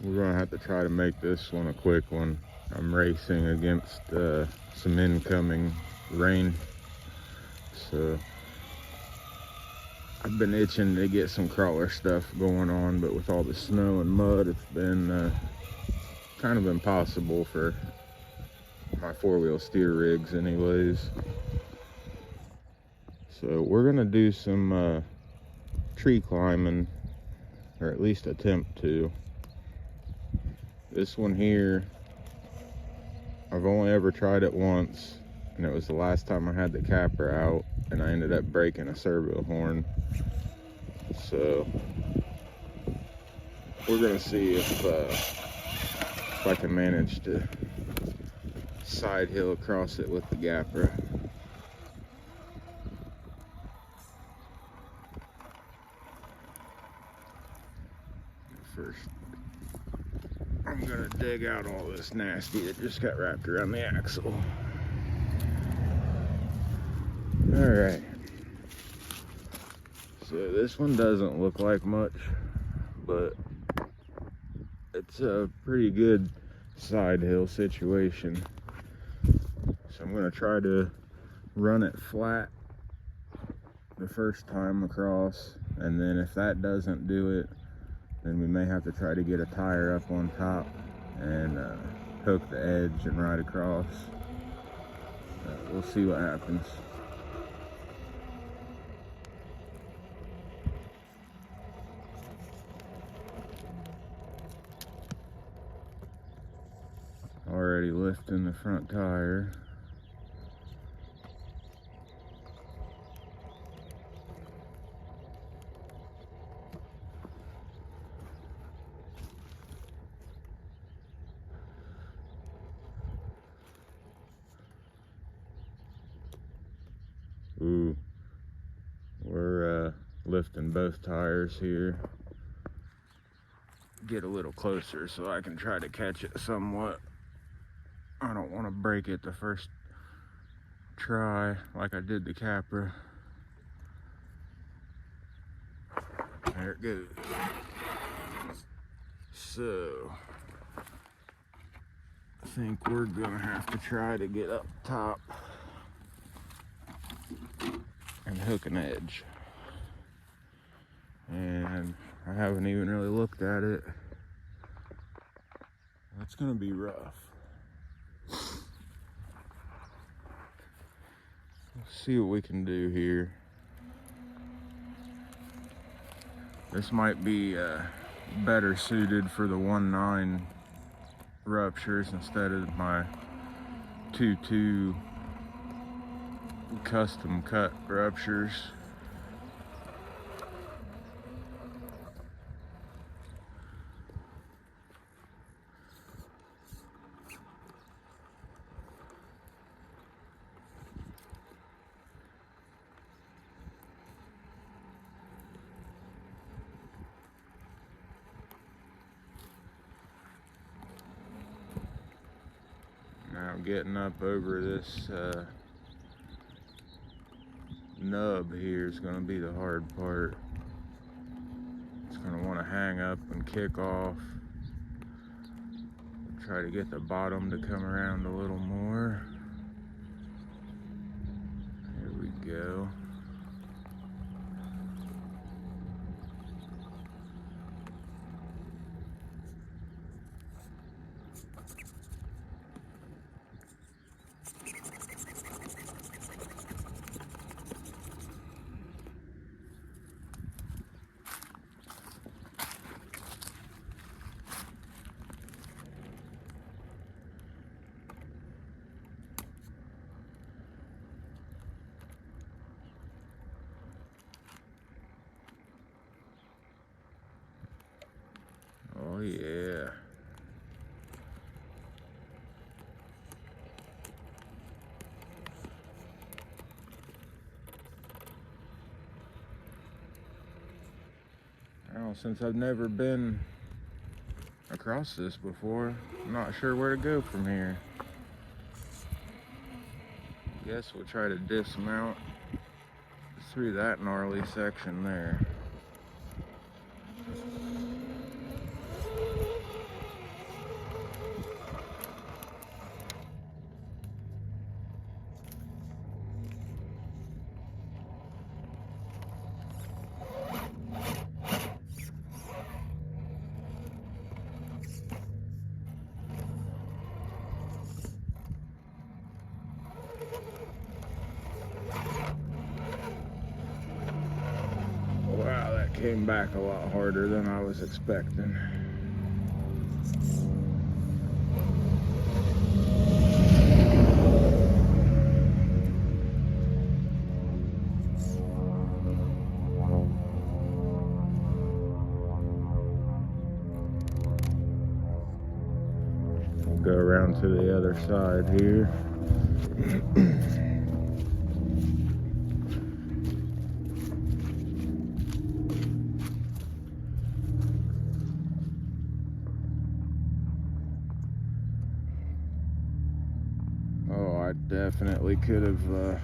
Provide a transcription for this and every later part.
We're gonna have to try to make this one a quick one. I'm racing against some incoming rain, so I've been itching to get some crawler stuff going on, but with all the snow and mud, it's been kind of impossible for my four-wheel steer rigs anyways. So we're gonna do some tree climbing, or at least attempt to. This one here, I've only ever tried it once, and it was the last time I had the Gapra out, and I ended up breaking a servo horn. So we're gonna see if I can manage to side hill across it with the Gapra. First, I'm gonna dig out all this nasty that just got wrapped around the axle. All right. So this one doesn't look like much, but it's a pretty good side hill situation. So I'm gonna try to run it flat the first time across, and then if that doesn't do it, then we may have to try to get a tire up on top and hook the edge and ride across. We'll see what happens. Already lifting the front tire. Ooh, we're lifting both tires here. Get a little closer so I can try to catch it somewhat. I don't want to break it the first try like I did the Gapra. There it goes. So I think we're gonna have to try to get up top and hook an edge. And I haven't even really looked at it. That's gonna be rough. Let's see what we can do here. This might be better suited for the 1.9 ruptures instead of my 2.2 custom cut ruptures. Now getting up over this nub here is going to be the hard part. It's going to want to hang up and kick off. Try to get the bottom to come around a little more. Here we go. Oh yeah. Well, since I've never been across this before, I'm not sure where to go from here. Guess we'll try to dismount through that gnarly section there. came back a lot harder than I was expecting. We'll go around to the other side here. I definitely could have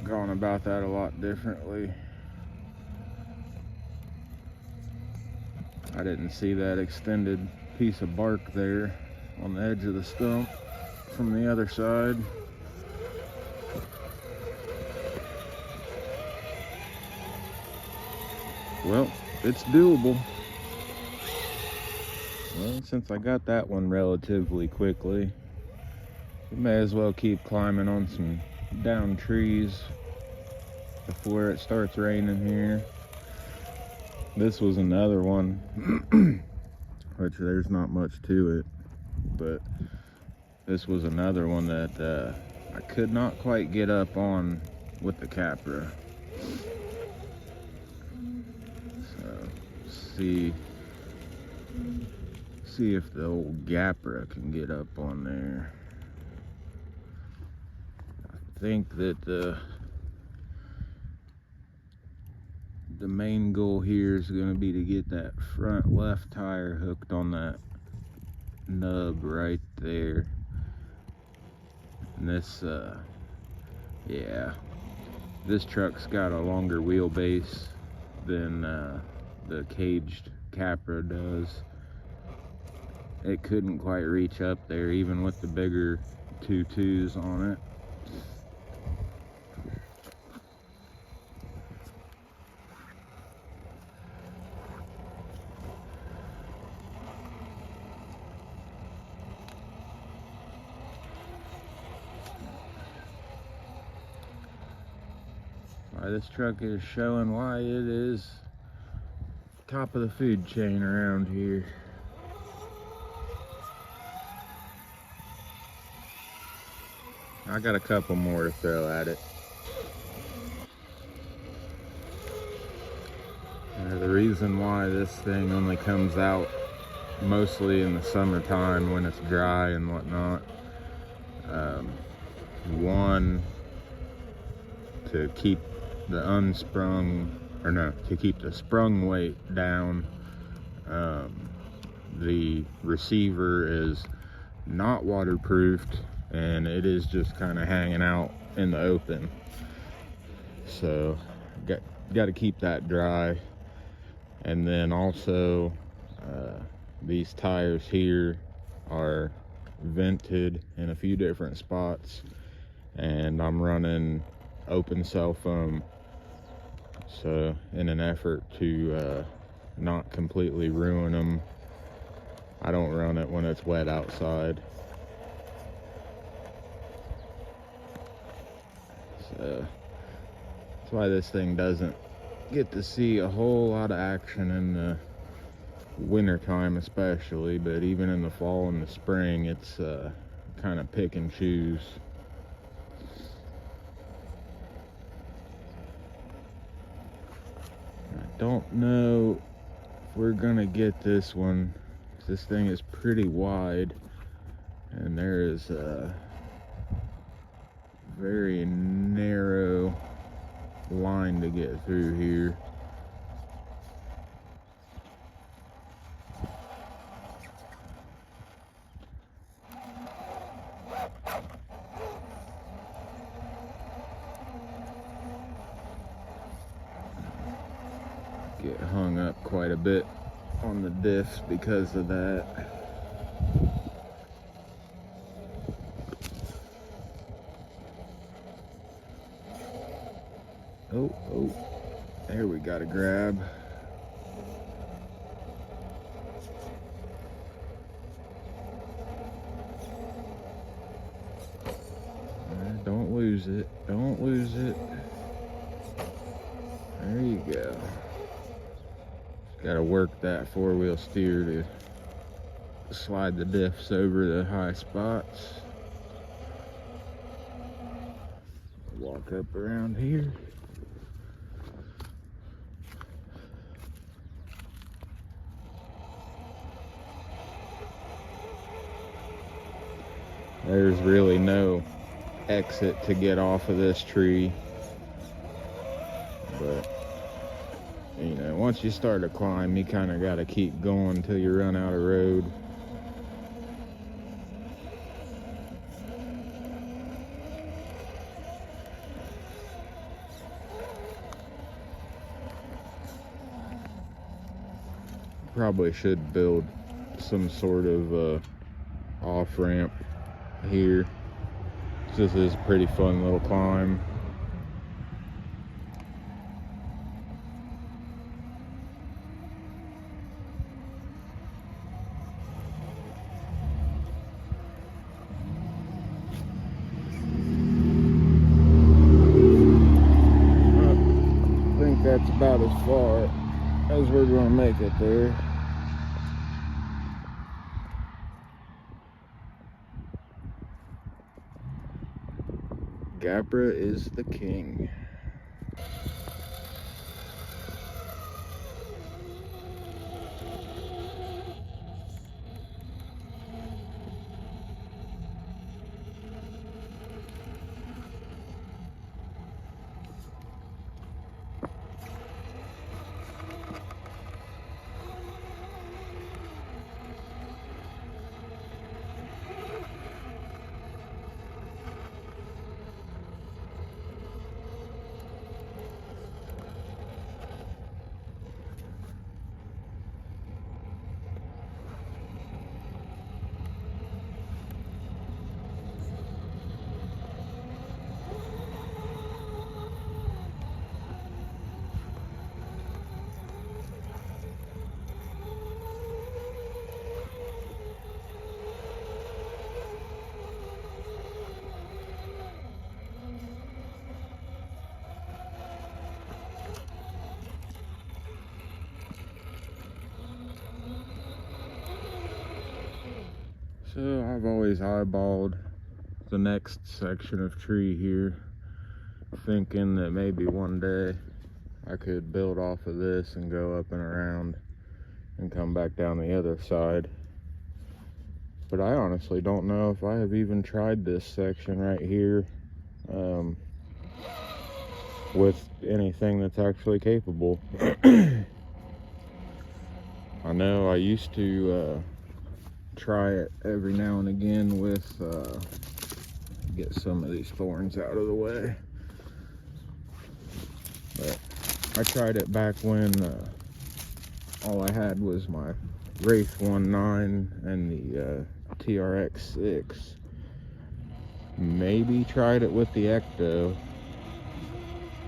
gone about that a lot differently. I didn't see that extended piece of bark there on the edge of the stump from the other side. Well, it's doable. Well, since I got that one relatively quickly, we may as well keep climbing on some down trees before it starts raining here. This was another one, which there's not much to it, but this was another one that I could not quite get up on with the Gapra. So, see if the old Gapra can get up on there. I think that the main goal here is going to be to get that front left tire hooked on that nub right there. And this this truck's got a longer wheelbase than the caged Gapra does. It couldn't quite reach up there even with the bigger 2.2s on it. This truck is showing why it is top of the food chain around here. I got a couple more to throw at it. The reason why this thing only comes out mostly in the summertime when it's dry and whatnot, one, to keep the to keep the sprung weight down. The receiver is not waterproofed and it is just kind of hanging out in the open, so got to keep that dry. And then also these tires here are vented in a few different spots, and I'm running open cell foam, so in an effort to not completely ruin them, I don't run it when it's wet outside. So that's why this thing doesn't get to see a whole lot of action in the winter time especially, but even in the fall and the spring it's kind of pick and choose. I don't know if we're gonna get this one. This thing is pretty wide and there is a very narrow line to get through here. Get hung up quite a bit on the diffs because of that. Oh, there we got a grab. Don't lose it, don't lose it. There you go. Gotta work that four-wheel steer to slide the diffs over the high spots. Walk up around here. There's really no exit to get off of this tree, but you know, once you start to climb, you kind of got to keep going until you run out of road. Probably should build some sort of off-ramp here. This is a pretty fun little climb. I think that's about as far as we're going to make it there. Gapra is the king. So I've always eyeballed the next section of tree here, thinking that maybe one day I could build off of this and go up and around and come back down the other side. But I honestly don't know if I have even tried this section right here with anything that's actually capable. I know I used to try it every now and again with get some of these thorns out of the way, but I tried it back when all I had was my Wraith 1.9 and the TRX 6. Maybe tried it with the Ecto,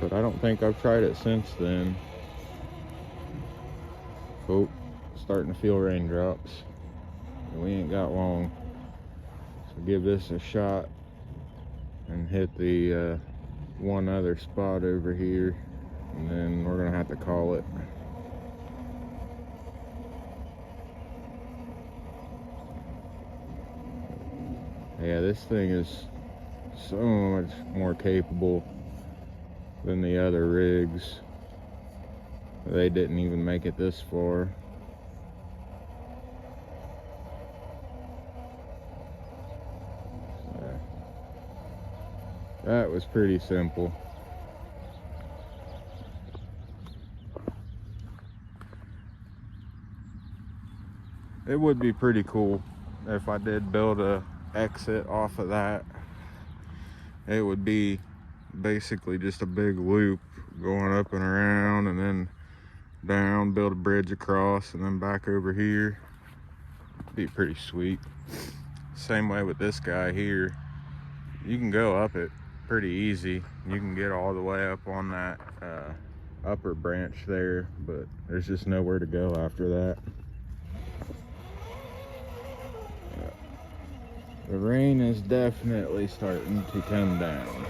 but I don't think I've tried it since then. Oh, starting to feel raindrops. We ain't got long, so give this a shot and hit the one other spot over here, and then we're gonna have to call it. Yeah, this thing is so much more capable than the other rigs. They didn't even make it this far. That was pretty simple. It would be pretty cool if I did build a exit off of that. It would be basically just a big loop going up and around and then down, build a bridge across and then back over here. It'd be pretty sweet. Same way with this guy here. You can go up it pretty easy. You can get all the way up on that upper branch there, but there's just nowhere to go after that. The rain is definitely starting to come down.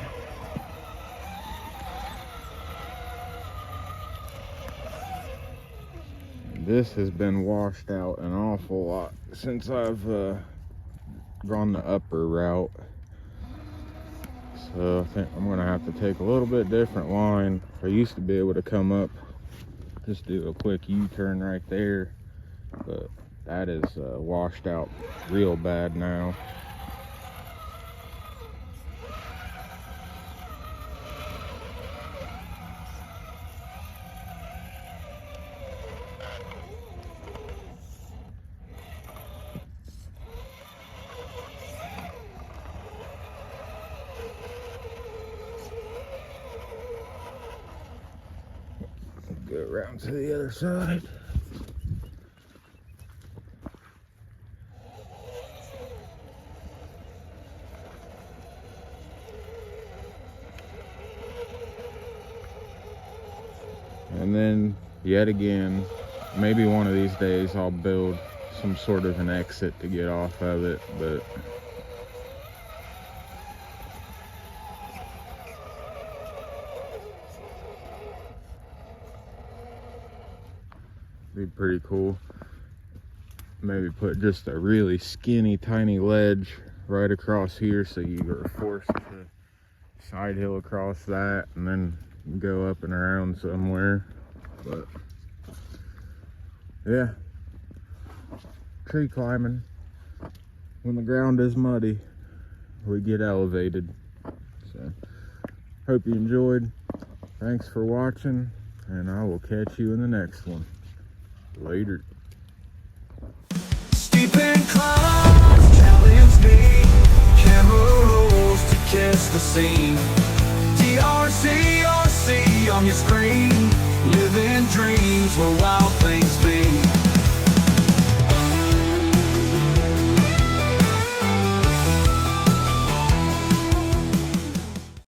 this has been washed out an awful lot since I've gone the upper route. So I think I'm gonna have to take a little bit different line. I used to be able to come up, just do a quick U-turn right there, but that is washed out real bad now. Go around to the other side. And then, yet again, maybe one of these days I'll build some sort of an exit to get off of it, but be pretty cool. Maybe put just a really skinny, tiny ledge right across here so you are forced to side hill across that and then go up and around somewhere. But yeah, tree climbing, when the ground is muddy, we get elevated. So hope you enjoyed. Thanks for watching, and I will catch you in the next one. Later. Steep inclines challenge me, camera rolls to catch the scene. TRC on your screen.